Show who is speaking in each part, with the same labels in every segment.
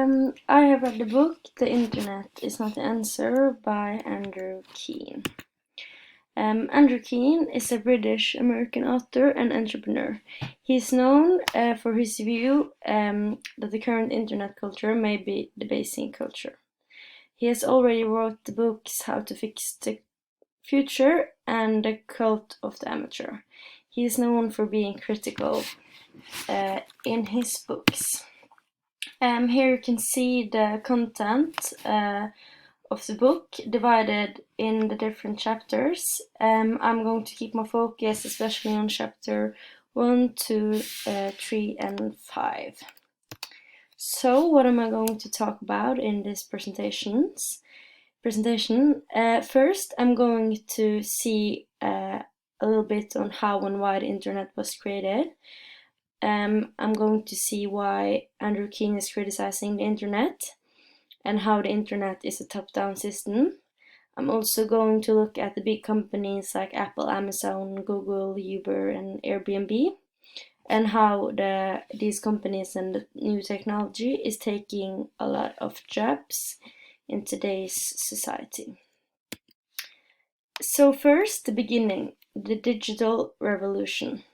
Speaker 1: I have read the book The Internet is Not the Answer by Andrew Keen. Andrew Keen is a British-American author and entrepreneur. He is known for his view that the current internet culture may be debasing culture. He has already wrote the books How to Fix the Future and The Cult of the Amateur. He is known for being critical in his books. Here you can see the content of the book divided in the different chapters. I'm going to keep my focus especially on chapter 1, 2, 3 and 5. So what am I going to talk about in this presentation? First, I'm going to see a little bit on how and why the internet was created. I'm going to see why Andrew Keen is criticizing the internet and how the internet is a top-down system. I'm also going to look at the big companies like Apple, Amazon, Google, Uber and Airbnb, and how these companies and the new technology is taking a lot of jobs in today's society. So first, the beginning, the digital revolution.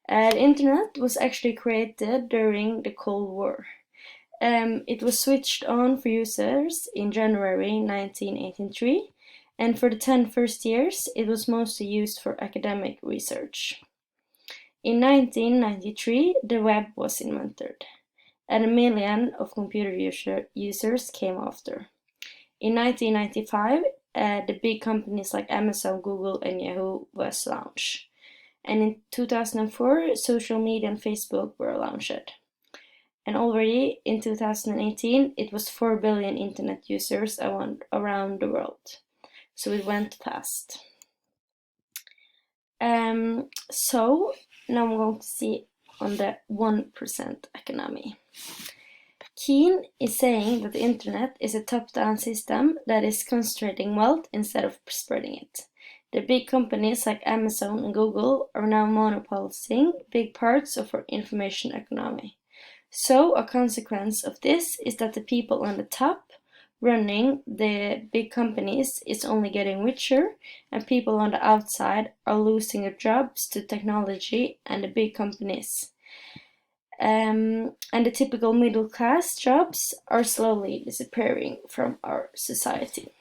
Speaker 1: The internet was actually created during the Cold War. It was switched on for users in January 1983, and for the 10 first years it was mostly used for academic research. In 1993, the web was invented, and 1 million of computer users came after. In 1995, the big companies like Amazon, Google and Yahoo was launched. And in 2004, social media and Facebook were launched. And already in 2018, it was 4 billion internet users around the world. So it went fast. So now I'm going to see on the 1% economy. Keen is saying that the internet is a top-down system that is concentrating wealth instead of spreading it. The big companies like Amazon and Google are now monopolizing big parts of our information economy. So a consequence of this is that the people on the top running the big companies is only getting richer, and people on the outside are losing their jobs to technology and the big companies. And the typical middle class jobs are slowly disappearing from our society.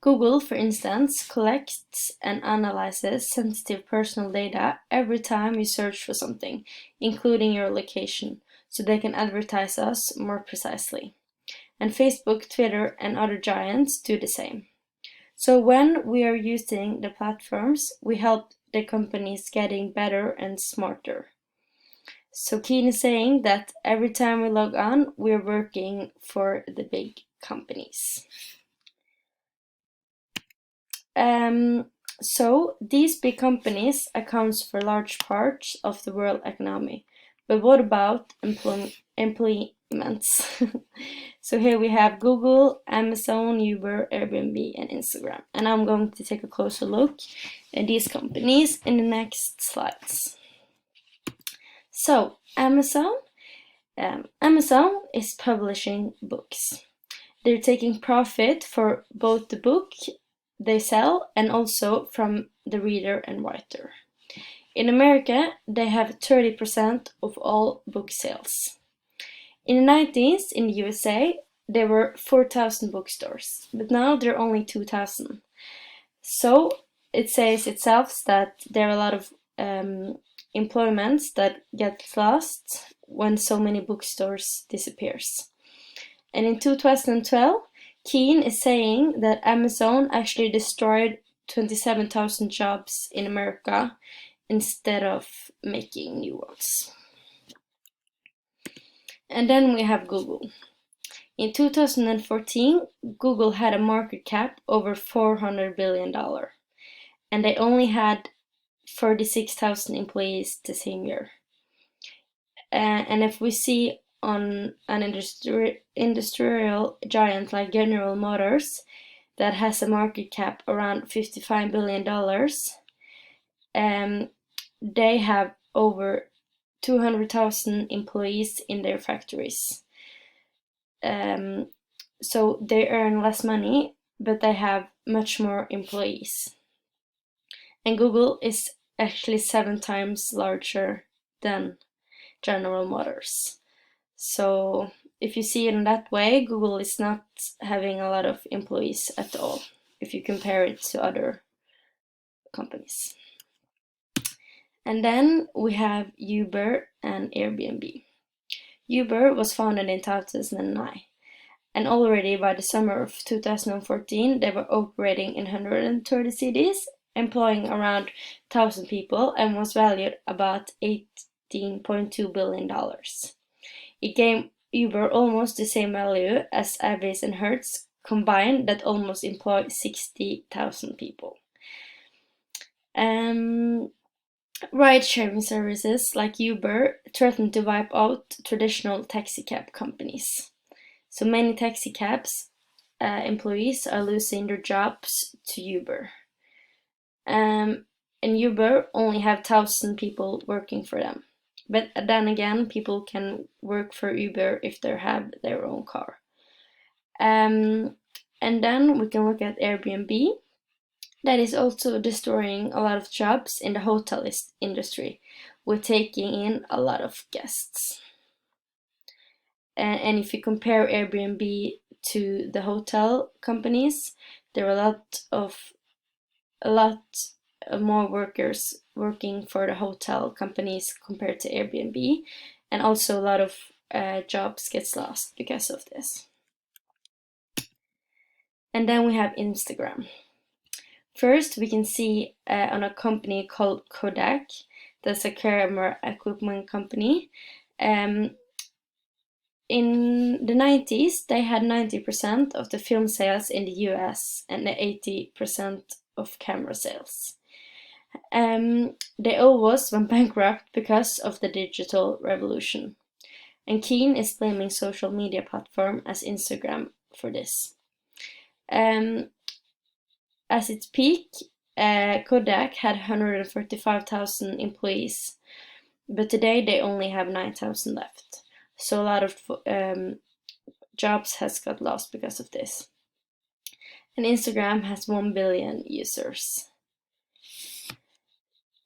Speaker 1: Google, for instance, collects and analyzes sensitive personal data every time you search for something, including your location, so they can advertise us more precisely. And Facebook, Twitter and other giants do the same. So when we are using the platforms, we help the companies getting better and smarter. So Keen is saying that every time we log on, we're working for the big companies. So these big companies accounts for large parts of the world economy. But what about employments? So here we have Google, Amazon, Uber, Airbnb and Instagram. And I'm going to take a closer look at these companies in the next slides. So Amazon is publishing books. They're taking profit for both the book they sell and also from the reader and writer. In America, they have 30% of all book sales. In the 90s, in the USA, there were 4,000 bookstores, but now there are only 2,000. So it says itself that there are a lot of employments that get lost when so many bookstores disappears. And in 2012, Keen is saying that Amazon actually destroyed 27,000 jobs in America instead of making new ones. And then we have Google. In 2014, Google had a market cap over $400 billion, and they only had 46,000 employees the same year. And if we see on an industrial giant like General Motors that has a market cap around $55 billion, they have over 200,000 employees in their factories. so they earn less money, but they have much more employees. And Google is actually 7 times larger than General Motors. So if you see it in that way, Google is not having a lot of employees at all, if you compare it to other companies. And then we have Uber and Airbnb. Uber was founded in 2009, and already by the summer of 2014 they were operating in 130 cities, employing around 1,000 people, and was valued about $18.2 billion. It gave Uber almost the same value as Avis and Hertz combined, that almost employ 60,000 people. Ride-sharing services like Uber threaten to wipe out traditional taxi cab companies. So many taxi cabs employees are losing their jobs to Uber. And Uber only have 1,000 people working for them. But then again, people can work for Uber if they have their own car. And then we can look at Airbnb. That is also destroying a lot of jobs in the hotel industry, with taking in a lot of guests. And if you compare Airbnb to the hotel companies, there are a lot more workers working for the hotel companies compared to Airbnb, and also a lot of jobs gets lost because of this. And then we have Instagram. First, we can see on a company called Kodak, that's a camera equipment company. In the 90s, they had 90% of the film sales in the US and 80% of camera sales. They almost went bankrupt because of the digital revolution. And Keen is blaming social media platform as Instagram for this. At its peak, Kodak had 145,000 employees, but today they only have 9,000 left. So a lot of jobs has got lost because of this. And Instagram has 1 billion users.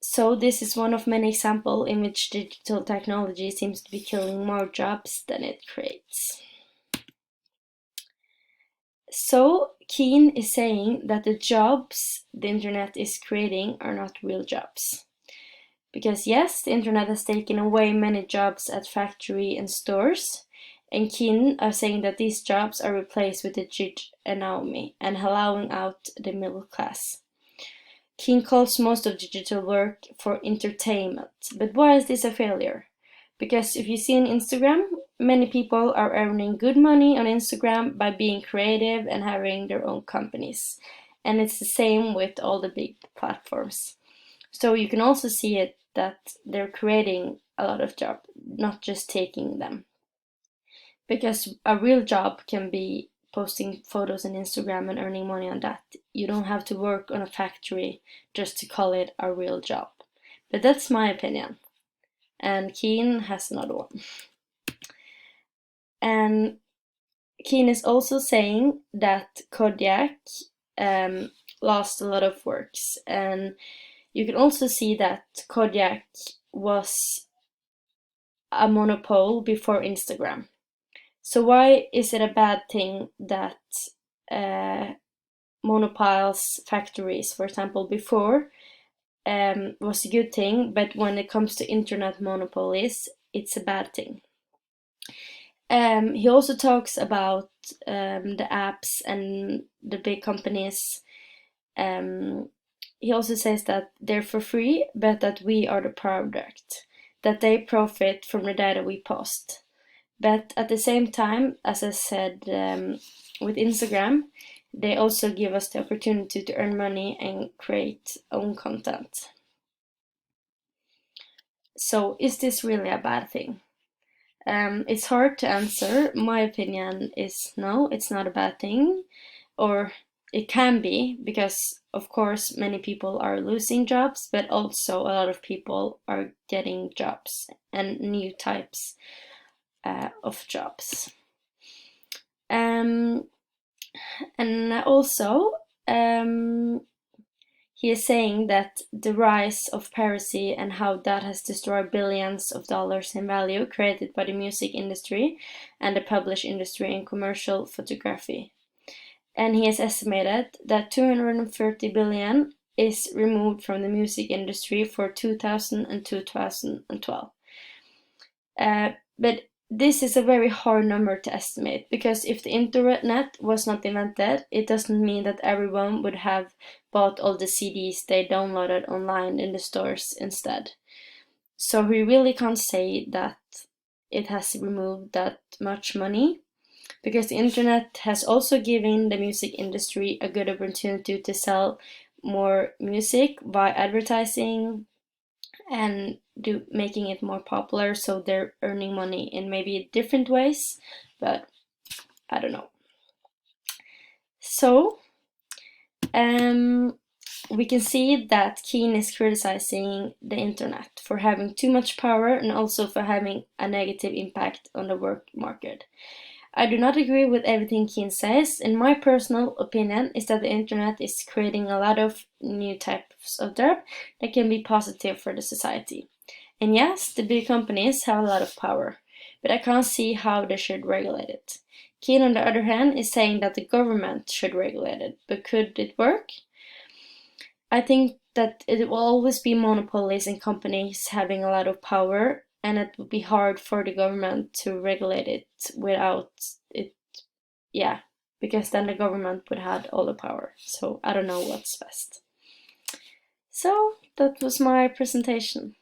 Speaker 1: So this is one of many examples in which digital technology seems to be killing more jobs than it creates. So Keen is saying that the jobs the internet is creating are not real jobs. Because yes, the internet has taken away many jobs at factory and stores, and Keen are saying that these jobs are replaced with the gig economy and allowing out the middle class. Keen calls most of digital work for entertainment, but why is this a failure? Because if you see on Instagram, many people are earning good money on Instagram by being creative and having their own companies. And it's the same with all the big platforms. So you can also see it that they're creating a lot of jobs, not just taking them. Because a real job can be posting photos on Instagram and earning money on that. You don't have to work on a factory just to call it a real job. But that's my opinion. And Keen has another one. And Keen is also saying that Kodak lost a lot of works, and you can also see that Kodak was a monopoly before Instagram. So why is it a bad thing that monopiles factories, for example, before was a good thing, but when it comes to internet monopolies, it's a bad thing. He also talks about the apps and the big companies. He also says that they're for free, but that we are the product, that they profit from the data we post. But at the same time, as I said with Instagram, they also give us the opportunity to earn money and create own content. So is this really a bad thing? It's hard to answer. My opinion is no, it's not a bad thing. Or it can be, because of course many people are losing jobs, but also a lot of people are getting jobs and new types of jobs. And also, he is saying that the rise of piracy and how that has destroyed billions of dollars in value created by the music industry and the publish industry in commercial photography. And he has estimated that 230 billion is removed from the music industry for 2000 and 2012. But this is a very hard number to estimate, because if the internet was not invented, it doesn't mean that everyone would have bought all the CDs they downloaded online in the stores instead. So we really can't say that it has removed that much money, because the internet has also given the music industry a good opportunity to sell more music by advertising and making it more popular, so they're earning money in maybe different ways, but I don't know. So we can see that Keane is criticizing the internet for having too much power and also for having a negative impact on the work market. I do not agree with everything Keane says. In my personal opinion is that the internet is creating a lot of new types of job that can be positive for the society. And yes, the big companies have a lot of power, but I can't see how they should regulate it. Keane, on the other hand, is saying that the government should regulate it, but could it work? I think that it will always be monopolies and companies having a lot of power, and it would be hard for the government to regulate it without it, yeah, because then the government would have all the power. So I don't know what's best. So that was my presentation.